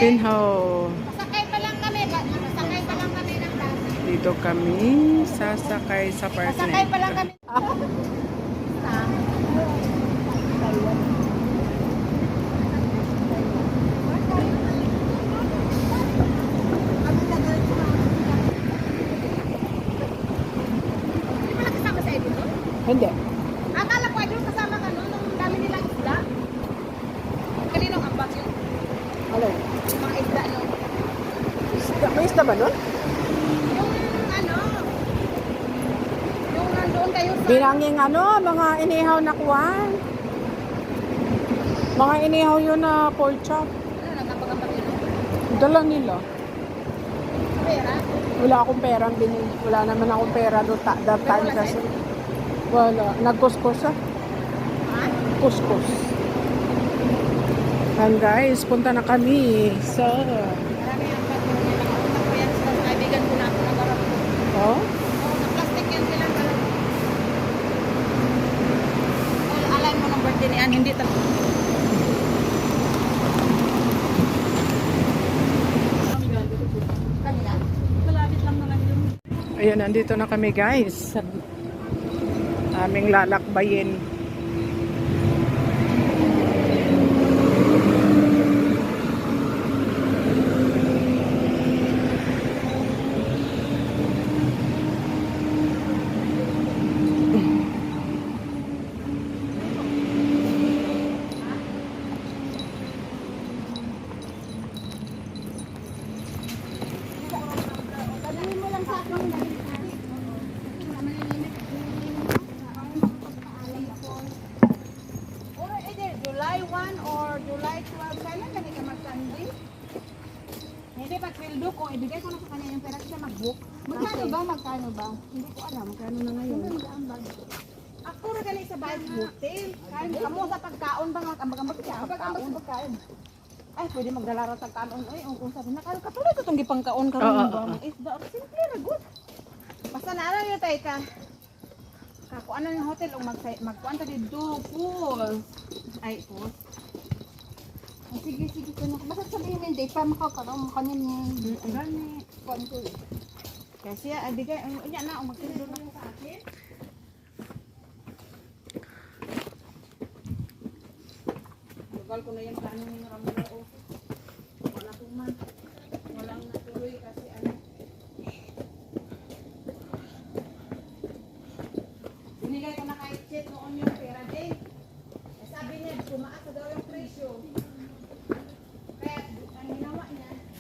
Kinhaw. Pasakay pa lang kami. Pasakay pa lang kami ng bus. Dito kami sasakay sa park na Pasakay pa lang ito. kami. Hindi pala kasama sa dito? Hindi. Akala ko ay kasama ka noon nung dami nilang isda. Kaninong ambag yun? Hello. Mga isda no? May isda ba nun? Yung ano, yung nandoon kayo sa... Binanging mga inihaw na kuwan. Mga inihaw yun na pork chop. Ano, nagkapagambag yun? Dala nila. Pera? Wala akong pera. Wala naman akong pera that time wala kasi. Wala. Nagkuskus Ha? Kuskus. And guys, punta na kami sa... Marami ang pagkakas nila. Nakapunta ko yan sa kaibigan ko na ako nagarap ko. Oh? Oo, na-plastic yan sila pala. Alay mo ng birthday niyan, hindi talaga. Kanina? Malapit lang naman yun. Ayun, nandito na kami guys. Sa aming lalakbayin. Padahin mo lang sa akin. Or either July 1 or July 12, kailan kami ka mag-Sunday? Hindi, pag sweldo ko, ibigay ko na sa kanya yung pera siya mag-book. Magkano ba? Hindi ko alam, magkano na ngayon. Ako na ganit sa bahay hotel. Kamu sa pagkaon ba, mag-ambag-ambag siya? Pagkaon. Ay, pwede magdala ra tag kanon. Ay, kung sabi na karon katulad ko tong gipangkaon karon ba? Mga isda or simple ra good. Basta na lang yung tay ka. Kakuan na ng hotel o magkuan ta dito pool. Ay, pool. Ay, sige ko na. Basta sabihin hindi pa makakaroon mo kanin ni. Gani. Kuan ko. Kasi adigay unya na magtindo na sa akin. Lugal ko na yung plano ng Ramon o. Wala po man. Walang natuloy kasi ano. Binigay ko na kay Chet noon yung pera din. Sabi niya, tumaas na daw yung presyo. Kaya ang ginawa niya na yung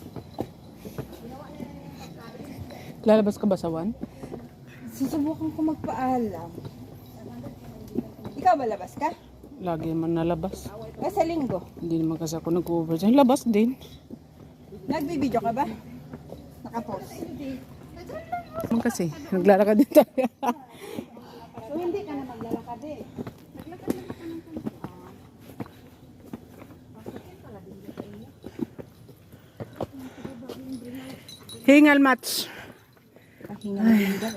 pagkain. Lalabas ka ba sa one? Susubukan ko magpaalam. Ikaw ba labas ka? Lagi man nalabas. Sa linggo. Hindi naman kasi ako nag-cover dyan. Labas din. Nagbibideo ka ba? Nakapost. Naman kasi. Naglalakad din tayo. So hindi ka na maglalakad eh. Hingal match. Hingal daw.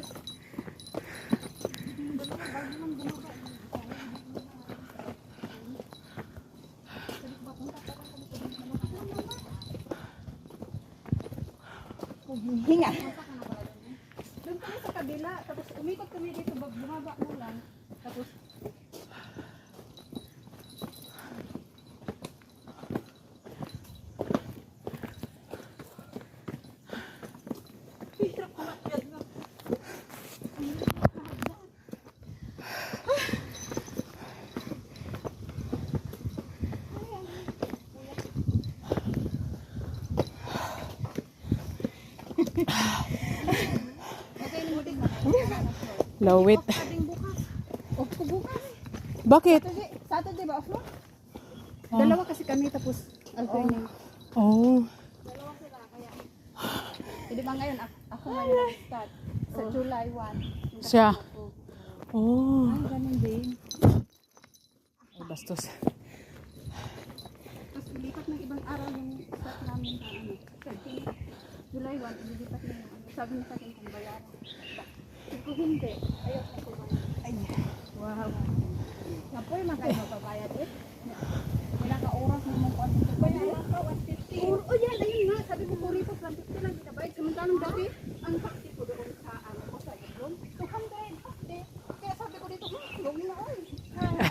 Hinga. Doon kami sa kabila, tapos umikot kami dito, bumaba mo lang. Tapos Lawit. ating bukas. Off ko bukas. Bakit? Saturday ba off mo? Dalawa kasi kami tapos alternate. Oh. Dalawa sila kaya. Hindi ba ngayon ako ngayon start sa July 1. Siya. Oh. Ay, ganun din. Ay, bastos. Tapos lipat ng ibang araw yung start namin sa ano. July 1, ililipat na yung ano. Sabi niya sa akin kung bayaran. Kung hindi, ayaw na ko man. Ay. Wow. Napoy, magkano magbabayad eh. Ilang ka oras mo mong konti. Bayaran ka, 150. Oh, yan.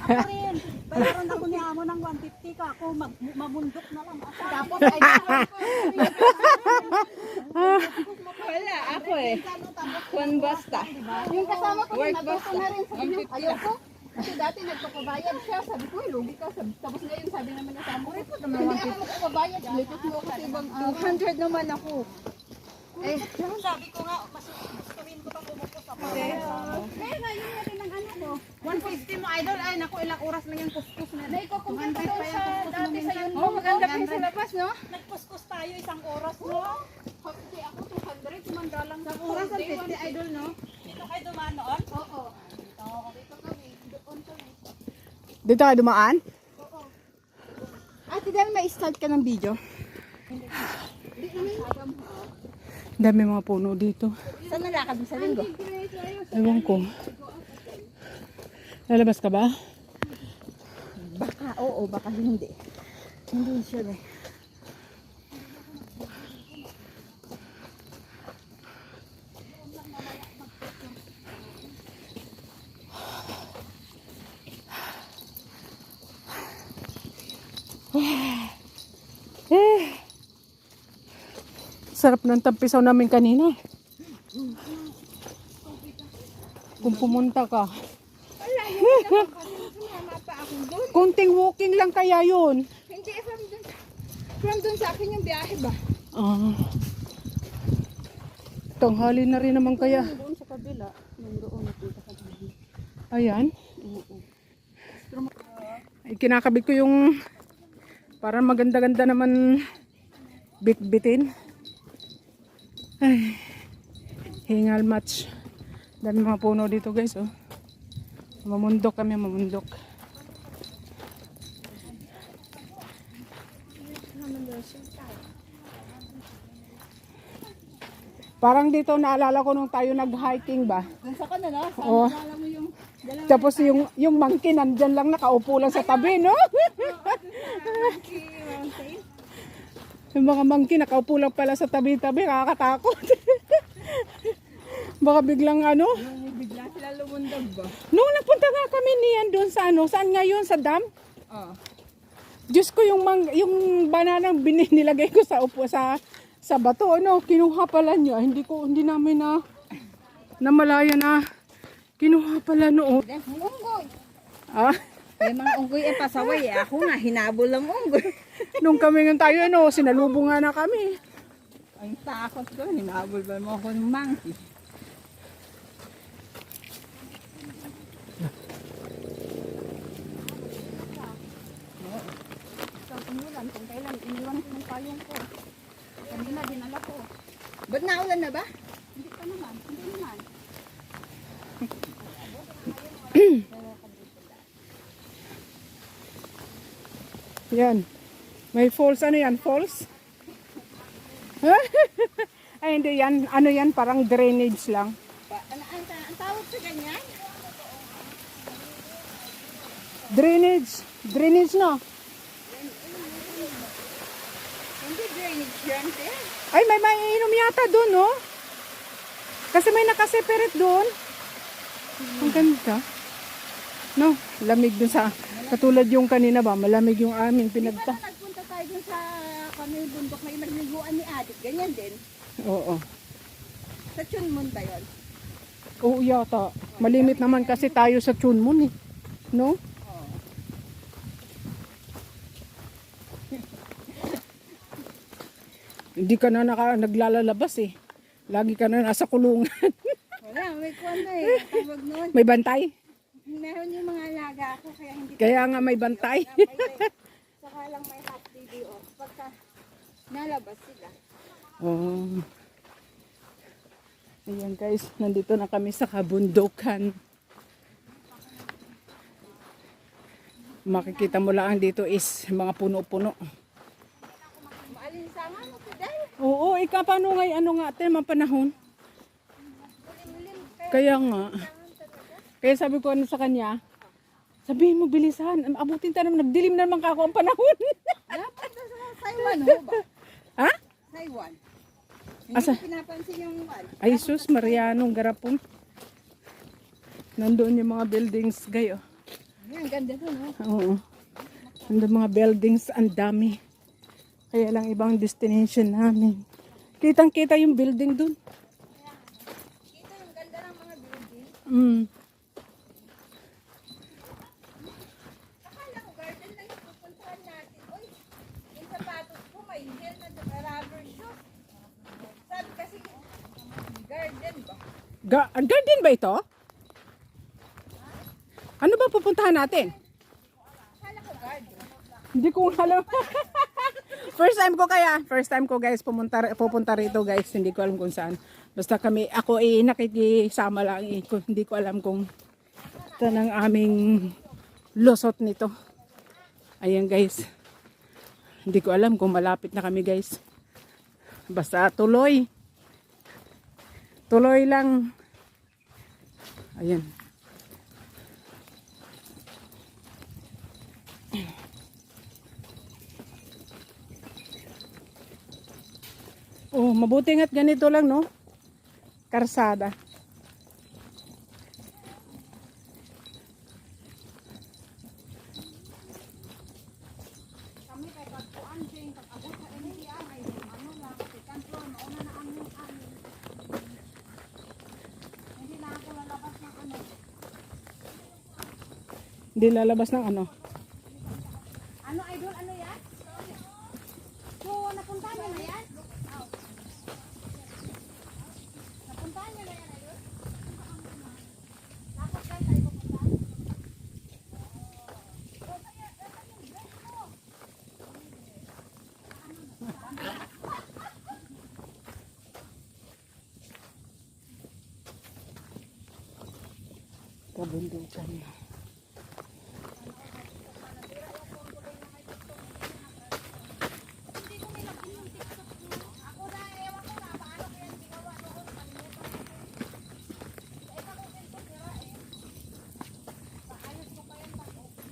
rin. Bayaran ako ni amo ng 150 ka ako, mamundok na lang. Tapos ay wala ako eh. Kung basta. Yung kasama ko rin, naggusto na rin sa inyo. Ayoko. Kasi dati nagpapabayad siya. Sabi ko, lugi ka. Tapos ngayon sabi naman niya sa amo, hindi ako magpapabayad. Lipat mo kasi ibang 200 naman ako. Eh, sabi ko nga, mas gusto rin ko pang umupo sa pare. Eh, ngayon natin ang ano mo. 150 mo, idol. Ay, naku, ilang oras lang yung kuskus na. Nay, ko kung pa daw siya dati sa yun. Oh, maganda pa sa labas, no? Nagkuskus tayo isang oras, no? Hindi ako 200, sumandalang sa oras ang 50, idol, no? Dito kayo dumaan noon? Oo. Dito kami. Doon kami. Dito ka dumaan? Ate Del, may start ka ng video. Dami mga puno dito. Saan nalakad mo sa linggo? Ewan ko. Lalabas ka ba? Baka oo, baka hindi. Hindi sure eh. Sarap ng tampisaw namin kanina. Kung pumunta ka. Kunting walking lang kaya yun. Hindi, from dun sa akin yung biyahe ba? Ah. Tanghali na rin naman kaya. Doon sa kabila, yung doon nakita ka dun. Ayan. Ay, kinakabit ko yung para maganda-ganda naman bit-bitin. Ay, hingal match. Dami mga puno dito guys, oh. Mamundok kami, mamundok. Parang dito naalala ko nung tayo nag-hiking ba? Dun sa kanila, Oo. alam mo yung Tapos yung monkey nandyan lang nakaupo lang sa tabi, no? Yung mga monkey nakaupo lang pala sa tabi-tabi, nakakatakot. Baka biglang ano? bigla sila lumundag ba? Nung nagpunta nga kami niyan doon sa ano, saan nga yun? Sa dam? Oo. Diyos ko, yung bananang nilagay ko sa upo sa bato, ano, kinuha pala niya. Hindi namin na malaya na kinuha pala noon. Unggoy. Ah, Yung mga unggoy ay pasaway eh. Ako nga, hinabol ang unggoy. nung kami nga tayo, ano, sinalubong nga na kami. Ang takot ko, hinabol ba mo ako ng monkey? Umulan, kung kailan, iniwan ko yung payong ko. Kanina, dinala ko. Ba't naulan na ba? Hindi pa naman, hindi naman. Yan. May falls, ano yan? Falls? Ay, hindi yan. Ano yan? Parang drainage lang. Ang tawag sa ganyan? Drainage. Drainage na. Hindi drainage yan, eh. Ay, may maiinom yata doon, no? Kasi may nakaseparate doon. Ang ganda. No, lamig doon sa... Katulad yung kanina ba, malamig yung aming pinagta. Nagpunta tayo dun sa kami bundok na yung nagliguan ni Adik. Ganyan din. Oo. Sa Chunmun ba yun? Oo yata. Malimit naman kasi tayo sa Chunmun eh. No? Hindi ka na naglalabas eh. Lagi ka na nasa kulungan. Wala, may kwan na eh. Tawag noon. May bantay. Meron yung mga alaga ako kaya hindi Kaya nga may bantay. saka lang may half video off. Pagka nalabas sila. Oh. Ayan guys, nandito na kami sa kabundukan. Makikita mo lang dito is mga puno-puno. Maalinsangan mo, Fidel. Oo, paano nga, ano nga, ate, mga panahon. Kaya nga. Kaya sabi ko ano sa kanya, sabihin mo bilisan, abutin tayo naman, nagdilim na naman kako ang panahon. Dapat na sa Taiwan, ho ba? Ha? Taiwan. Hindi Asa? ko pinapansin yung one. Ay sus, Marianong garapon. Nandoon yung mga buildings, gayo. Ang ganda to, no? Oo. Ang mga buildings, ang dami. Kaya lang ibang destination namin. Kitang-kita yung building dun. Ito yung ganda ng mga building. Mm. Akala ko garden lang yung pupuntahan natin. Uy, yung sapatos ko may heel na rubber shoes. Sabi kasi, garden ba? Garden ba ito? Ano ba pupuntahan natin? Akala ko garden. Hindi ko alam. First time ko guys pupunta rito guys. Hindi ko alam kung saan. Basta ako nakikisama lang. Hindi ko alam kung saan ang aming lusot nito. Ayan guys. Hindi ko alam kung malapit na kami guys. Basta tuloy. Tuloy lang. Ayan. Oh, mabuti nga't ganito lang, no? Karsada. Kami kay pagkuan ding pag-abot sa NDA ay ano lang kasi kanto mauna na ang amin. Hindi na ako lalabas ng ano. Hindi lalabas ng ano. Ano idol, ano yan? So, napuntahan niyo na yan? Napuntahan niyo na yan, idol? Tapos saan tayo pupunta? Kabundukan. Ako na, ewan ko na, paano ko yan ginawa noon, kalimutan ko. Sa isa kong cellphone nila eh. Paayos ko pa yan pag-open.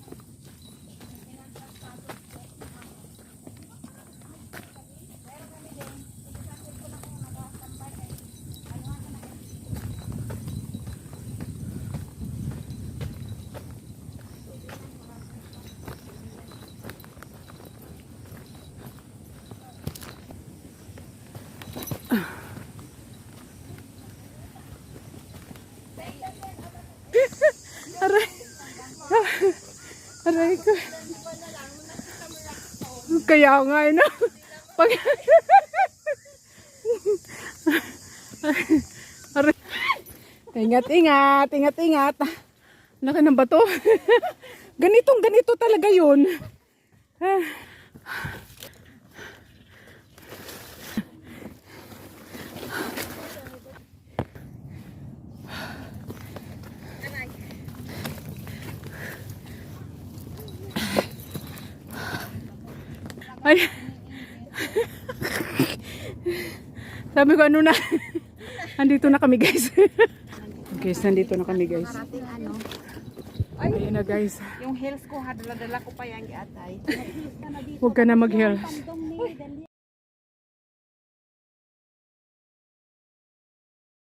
Pero kami din, sa cellphone ako nag-standby eh. Ayuhan ka na eh. Aray. Aray ko. Kaya nga, no? Pag... Aray. Ingat, ingat. Ingat, ingat. Laki ng bato. Ganito talaga yun. Ay. Sabi ko ano na. Andito na kami guys. Guys, nandito na kami guys. Parating ano, Ayun na guys. yung heels ko, dala-dala ko pa yan giatay. Huwag ka na mag-heal. Pandong ni Dali.